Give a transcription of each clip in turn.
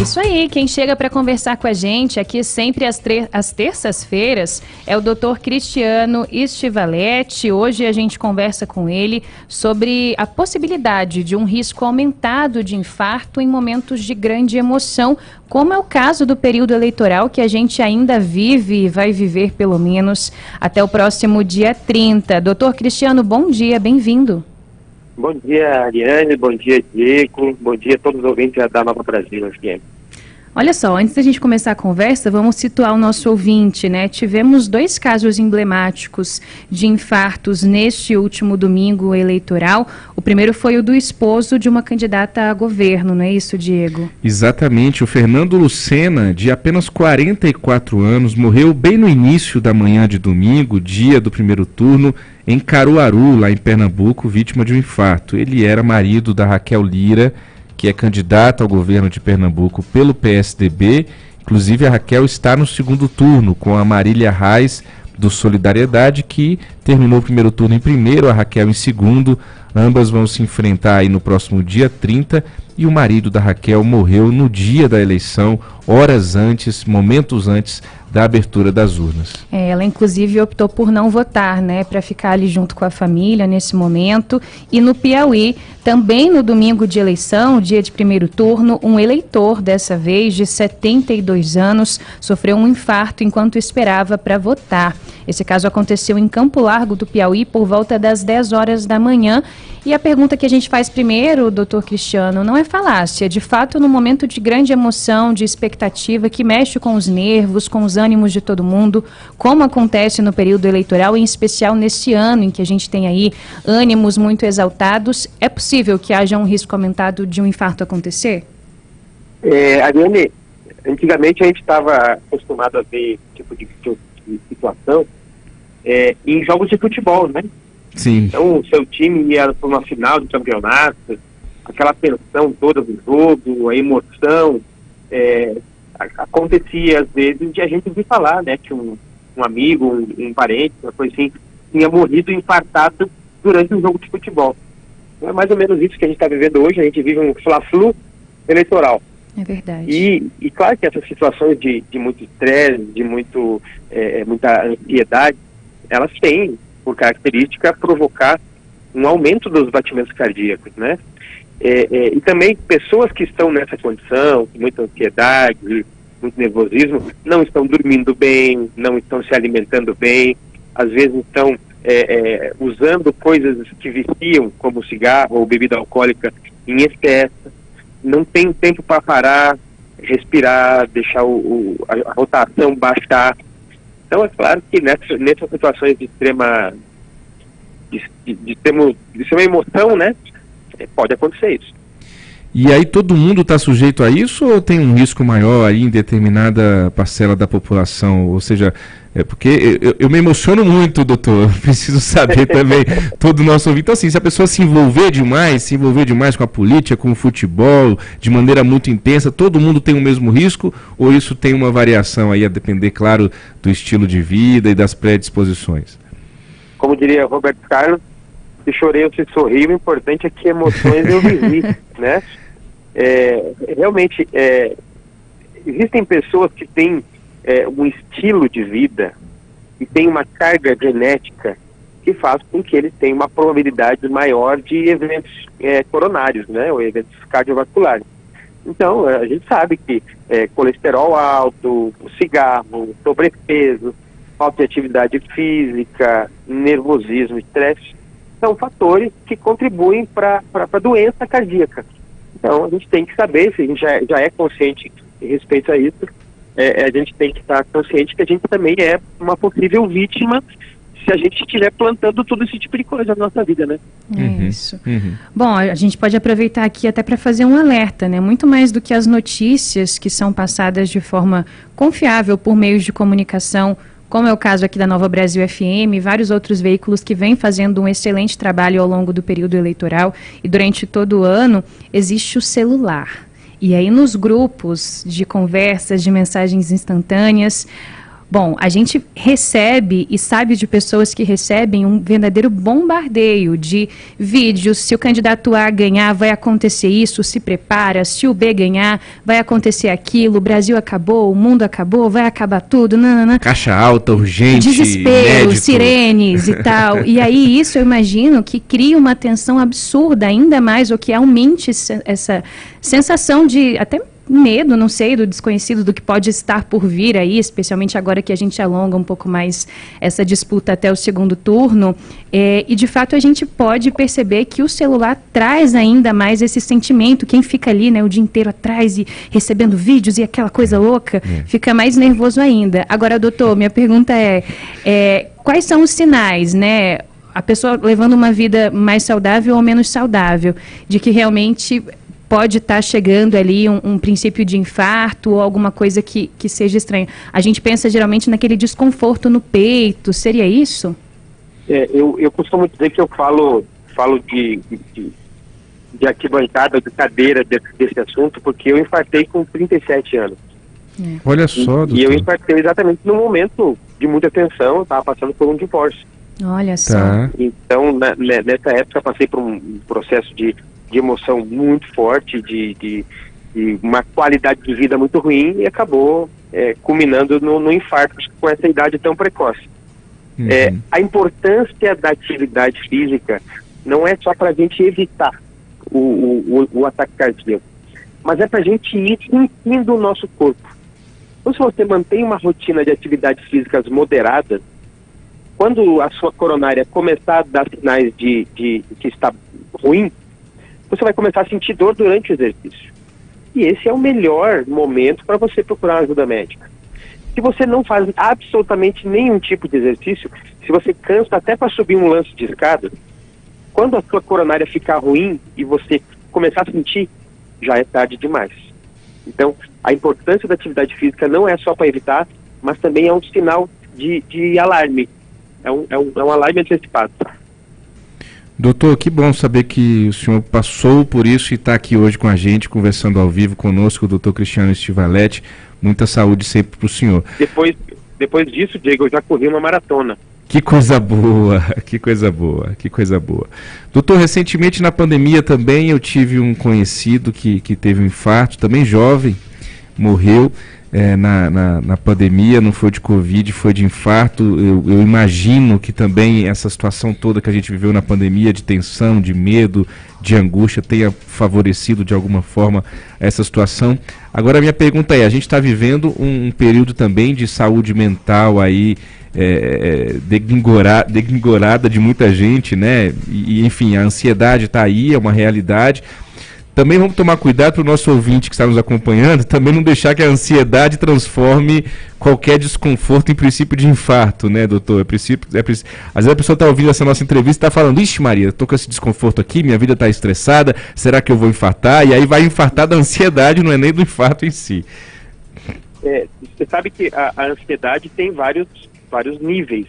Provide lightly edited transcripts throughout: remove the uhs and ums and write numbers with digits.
Isso aí, quem chega para conversar com a gente aqui sempre às terças-feiras é o Dr. Cristiano Stivaletti. Hoje a gente conversa com ele sobre a possibilidade de um risco aumentado de infarto em momentos de grande emoção, como é o caso do período eleitoral que a gente ainda vive e vai viver pelo menos até o próximo dia 30. Dr. Cristiano, bom dia, bem-vindo. Bom dia, Ariane, bom dia, Diego, bom dia a todos os ouvintes da Nova Brasília FM. Olha só, antes da gente começar a conversa, vamos situar o nosso ouvinte, né? Tivemos 2 casos emblemáticos de infartos neste último domingo eleitoral. O primeiro foi o do esposo de uma candidata a governo, não é isso, Diego? Exatamente. O Fernando Lucena, de apenas 44 anos, morreu bem no início da manhã de domingo, dia do primeiro turno, em Caruaru, lá em Pernambuco, vítima de um infarto. Ele era marido da Raquel Lira, que é candidata ao governo de Pernambuco pelo PSDB. Inclusive, a Raquel está no segundo turno com a Marília Reis, do Solidariedade, que terminou o primeiro turno em primeiro, a Raquel em segundo. Ambas vão se enfrentar aí no próximo dia 30, e o marido da Raquel morreu no dia da eleição, horas antes, momentos antes da abertura das urnas. Ela, inclusive, optou por não votar, né, para ficar ali junto com a família nesse momento. E no Piauí, também no domingo de eleição, dia de primeiro turno, um eleitor, dessa vez de 72 anos, sofreu um infarto enquanto esperava para votar. Esse caso aconteceu em Campo Largo do Piauí por volta das 10 horas da manhã. E a pergunta que a gente faz primeiro, doutor Cristiano, não é falácia. De fato, no momento de grande emoção, de expectativa, que mexe com os nervos, com os ânimos de todo mundo, como acontece no período eleitoral, em especial nesse ano em que a gente tem aí ânimos muito exaltados, é possível que haja um risco aumentado de um infarto acontecer? Ariane, antigamente a gente estava acostumado a ver esse tipo de situação em jogos de futebol, né? Sim. Então, o seu time ia para uma final de campeonato, aquela tensão toda do jogo, a emoção, acontecia às vezes de a gente ouvir falar, né, que um amigo, um parente, uma coisa assim, tinha morrido infartado durante um jogo de futebol. Então, é mais ou menos isso que a gente está vivendo hoje. A gente vive um fla-flu eleitoral. É verdade. E claro que essas situações de muito estresse, de muita ansiedade, elas têm por característica provocar um aumento dos batimentos cardíacos, né? E também pessoas que estão nessa condição, com muita ansiedade, muito nervosismo, não estão dormindo bem, não estão se alimentando bem, às vezes estão usando coisas que viciam, como cigarro ou bebida alcoólica, em excesso, não tem tempo para parar, respirar, deixar a rotação baixar. Então é claro que nessas situações de extrema emoção, né, pode acontecer isso. E aí todo mundo está sujeito a isso, ou tem um risco maior aí em determinada parcela da população? Ou seja, porque eu me emociono muito, doutor, eu preciso saber também, todo o nosso ouvinte. Então assim, se a pessoa se envolver demais com a política, com o futebol, de maneira muito intensa, todo mundo tem o mesmo risco, ou isso tem uma variação aí, a depender, claro, do estilo de vida e das predisposições? Como diria Roberto Carlos, se chorei ou se sorri, o importante é que emoções eu vivi, né? Realmente, existem pessoas que têm um estilo de vida e têm uma carga genética que faz com que eles tenham uma probabilidade maior de eventos coronários, né? Ou eventos cardiovasculares. Então, a gente sabe que colesterol alto, cigarro, sobrepeso, falta de atividade física, nervosismo, estresse, são fatores que contribuem para a doença cardíaca. Então, a gente tem que saber, se a gente já é consciente em respeito a isso, a gente tem que estar consciente que a gente também é uma possível vítima se a gente estiver plantando todo esse tipo de coisa na nossa vida, né? Isso. Bom, a gente pode aproveitar aqui até para fazer um alerta, né? Muito mais do que as notícias que são passadas de forma confiável por meios de comunicação, como é o caso aqui da Nova Brasil FM e vários outros veículos que vêm fazendo um excelente trabalho ao longo do período eleitoral e durante todo o ano, existe o celular. E aí nos grupos de conversas, de mensagens instantâneas, Bom, a gente recebe e sabe de pessoas que recebem um verdadeiro bombardeio de vídeos. Se o candidato A ganhar, vai acontecer isso, se prepara. Se o B ganhar, vai acontecer aquilo. O Brasil acabou, o mundo acabou, vai acabar tudo. Nanana. Caixa alta, urgente, desespero, inédito. sirenes e tal. E aí isso eu imagino que cria uma tensão absurda, ainda mais, ou que aumente essa sensação de até medo, não sei, do desconhecido, do que pode estar por vir aí, especialmente agora que a gente alonga um pouco mais essa disputa até o segundo turno. E de fato a gente pode perceber que o celular traz ainda mais esse sentimento. Quem fica ali, né, o dia inteiro atrás e recebendo vídeos e aquela coisa louca, fica mais nervoso ainda. Agora, doutor, minha pergunta é quais são os sinais, né? A pessoa levando uma vida mais saudável ou menos saudável, de que realmente pode estar chegando ali um princípio de infarto ou alguma coisa que seja estranha. A gente pensa geralmente naquele desconforto no peito, seria isso? Eu costumo dizer que eu falo de arquibancada, de cadeira desse assunto, porque eu infartei com 37 anos. Olha só, doutor. E eu infartei exatamente no momento de muita tensão, eu estava passando por um divórcio. Olha só. Tá. Então, nessa época, eu passei por um processo de emoção muito forte, de uma qualidade de vida muito ruim, e acabou culminando no infarto com essa idade tão precoce. A importância da atividade física não é só para a gente evitar o ataque cardíaco, mas é para a gente ir sentindo o nosso corpo. Então, se você mantém uma rotina de atividades físicas moderadas, quando a sua coronária começar a dar sinais de que está ruim, você vai começar a sentir dor durante o exercício. E esse é o melhor momento para você procurar ajuda médica. Se você não faz absolutamente nenhum tipo de exercício, se você cansa até para subir um lance de escada, quando a sua coronária ficar ruim e você começar a sentir, já é tarde demais. Então, a importância da atividade física não é só para evitar, mas também é um sinal de alarme. É um alarme antecipado. Doutor, que bom saber que o senhor passou por isso e está aqui hoje com a gente, conversando ao vivo conosco, o doutor Cristiano Stivaletti. Muita saúde sempre para o senhor. Depois disso, Diego, eu já corri uma maratona. Que coisa boa, que coisa boa, que coisa boa. Doutor, recentemente na pandemia também eu tive um conhecido que teve um infarto, também jovem, morreu. Na pandemia, não foi de Covid, foi de infarto. Eu imagino que também essa situação toda que a gente viveu na pandemia, de tensão, de medo, de angústia, tenha favorecido de alguma forma essa situação. Agora a minha pergunta a gente está vivendo um período também de saúde mental aí, degringorada de muita gente, né? E enfim, a ansiedade está aí, é uma realidade. Também vamos tomar cuidado para o nosso ouvinte que está nos acompanhando, também não deixar que a ansiedade transforme qualquer desconforto em princípio de infarto, né, doutor? Às vezes a pessoa está ouvindo essa nossa entrevista e está falando, ixi Maria, estou com esse desconforto aqui, minha vida está estressada, será que eu vou infartar? E aí vai infartar da ansiedade, não é nem do infarto em si. Você sabe que a ansiedade tem vários níveis.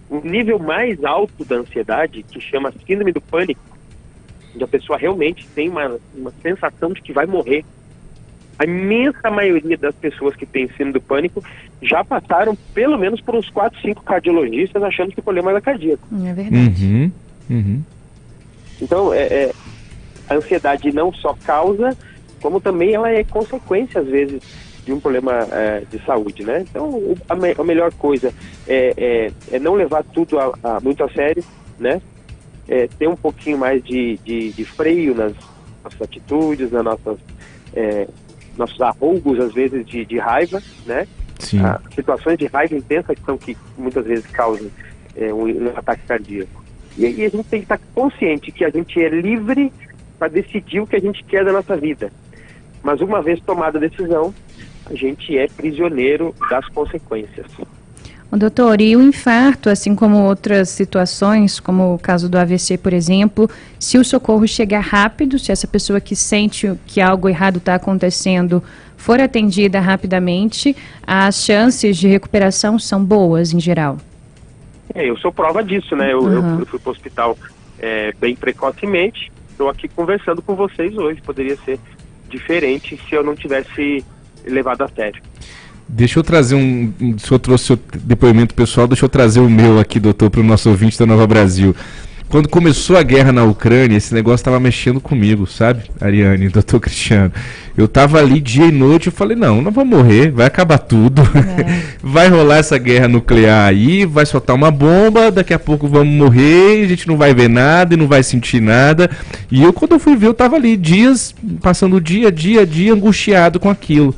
O nível mais alto da ansiedade, que chama síndrome do pânico, onde a pessoa realmente tem uma sensação de que vai morrer. A imensa maioria das pessoas que têm síndrome do pânico já passaram pelo menos por uns 4, 5 cardiologistas achando que o problema era cardíaco. É verdade. Então, a ansiedade não só causa, como também ela é consequência, às vezes, de um problema de saúde, né? Então, a melhor coisa é não levar tudo muito a sério, né? Ter um pouquinho mais de freio nas nossas atitudes, nas nossos arroubos, às vezes, de raiva, né? Sim. Situações de raiva intensa que são que muitas vezes causam um ataque cardíaco. E aí a gente tem que estar consciente que a gente é livre para decidir o que a gente quer da nossa vida. Mas uma vez tomada a decisão, a gente é prisioneiro das consequências. Doutor, e o infarto, assim como outras situações, como o caso do AVC, por exemplo, se o socorro chegar rápido, se essa pessoa que sente que algo errado está acontecendo for atendida rapidamente, as chances de recuperação são boas em geral? Eu sou prova disso, né? Eu fui para o hospital bem precocemente, estou aqui conversando com vocês hoje. Poderia ser diferente se eu não tivesse levado a sério. Deixa eu trazer se o senhor trouxe seu depoimento pessoal, deixa eu trazer o meu aqui, doutor, para o nosso ouvinte da Nova Brasil. Quando começou a guerra na Ucrânia, esse negócio estava mexendo comigo, sabe, Ariane, doutor Cristiano? Eu estava ali dia e noite, eu falei, não vou morrer, vai acabar tudo, vai rolar essa guerra nuclear aí, vai soltar uma bomba, daqui a pouco vamos morrer, a gente não vai ver nada e não vai sentir nada. E eu, quando eu fui ver, eu estava ali dias, passando dia, angustiado com aquilo.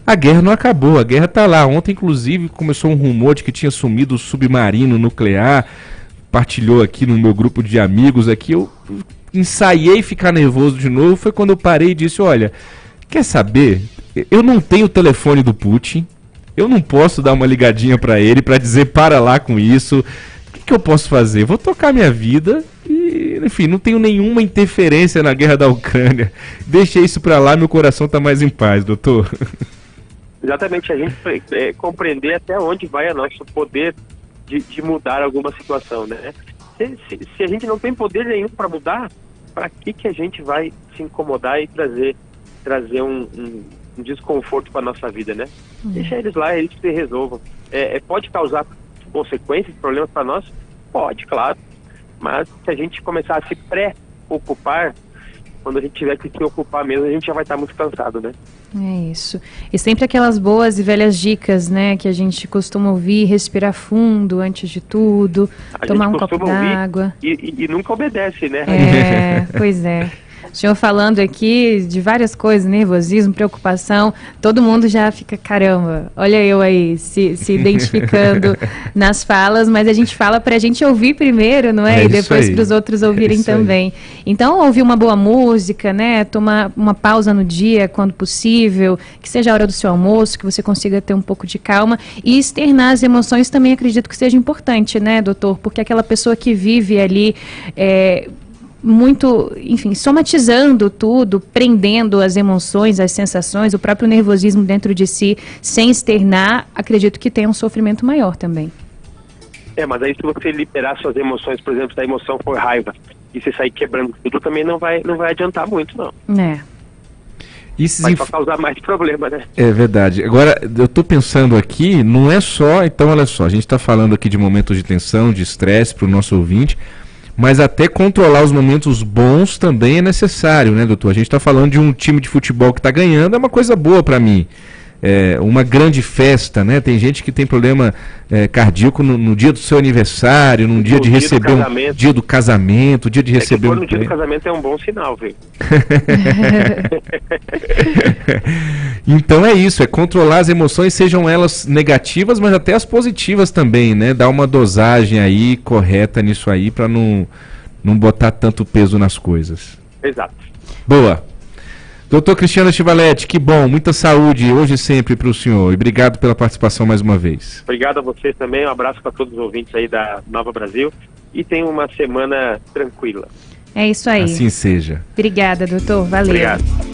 A guerra não acabou, a guerra está lá. Ontem, inclusive, começou um rumor de que tinha sumido o submarino nuclear, partilhou aqui no meu grupo de amigos aqui, eu ensaiei ficar nervoso de novo, foi quando eu parei e disse, olha, quer saber? Eu não tenho o telefone do Putin, eu não posso dar uma ligadinha para ele para dizer para lá com isso, o que eu posso fazer? Vou tocar minha vida e, enfim, não tenho nenhuma interferência na guerra da Ucrânia. Deixei isso para lá, meu coração está mais em paz, doutor. Exatamente, a gente compreender até onde vai o nosso poder de mudar alguma situação, né? Se a gente não tem poder nenhum para mudar, para que a gente vai se incomodar e trazer um desconforto para nossa vida, né? Deixa eles lá, eles se resolvam. Pode causar consequências, problemas para nós? Pode, claro. Mas se a gente começar a se preocupar, quando a gente tiver que se ocupar mesmo, a gente já vai estar muito cansado, né? É isso. E sempre aquelas boas e velhas dicas, né, que a gente costuma ouvir, respirar fundo antes de tudo, tomar um copo d'água. E nunca obedece, né? Pois é. O senhor falando aqui de várias coisas, nervosismo, preocupação, todo mundo já fica, caramba, olha eu aí se identificando nas falas, mas a gente fala para a gente ouvir primeiro, não é? E depois para os outros ouvirem também. Então, ouvir uma boa música, né? Tomar uma pausa no dia, quando possível, que seja a hora do seu almoço, que você consiga ter um pouco de calma e externar as emoções também acredito que seja importante, né, doutor? Porque aquela pessoa que vive ali muito, enfim, somatizando tudo, prendendo as emoções, as sensações, o próprio nervosismo dentro de si, sem externar, acredito que tem um sofrimento maior também. Mas aí se você liberar suas emoções, por exemplo, se a emoção for raiva, e você sair quebrando tudo, também não vai adiantar muito, não. Vai só causar mais problema, né? É verdade. Agora, eu estou pensando aqui, não é só, então olha só, a gente está falando aqui de momentos de tensão, de estresse para o nosso ouvinte, mas até controlar os momentos bons também é necessário, né, doutor? A gente está falando de um time de futebol que está ganhando, é uma coisa boa para mim. Uma grande festa, né? Tem gente que tem problema cardíaco no dia do seu aniversário, num dia de receber dia do casamento, dia de receber no dia do casamento é um bom sinal, viu? Então é isso, é controlar as emoções, sejam elas negativas, mas até as positivas também, né? Dar uma dosagem aí correta nisso aí para não botar tanto peso nas coisas. Exato. Boa. Doutor Cristiano Estivaleti, que bom, muita saúde hoje e sempre para o senhor. E obrigado pela participação mais uma vez. Obrigado a vocês também, um abraço para todos os ouvintes aí da Nova Brasil e tenham uma semana tranquila. É isso aí. Assim seja. Obrigada, doutor. Valeu. Obrigado.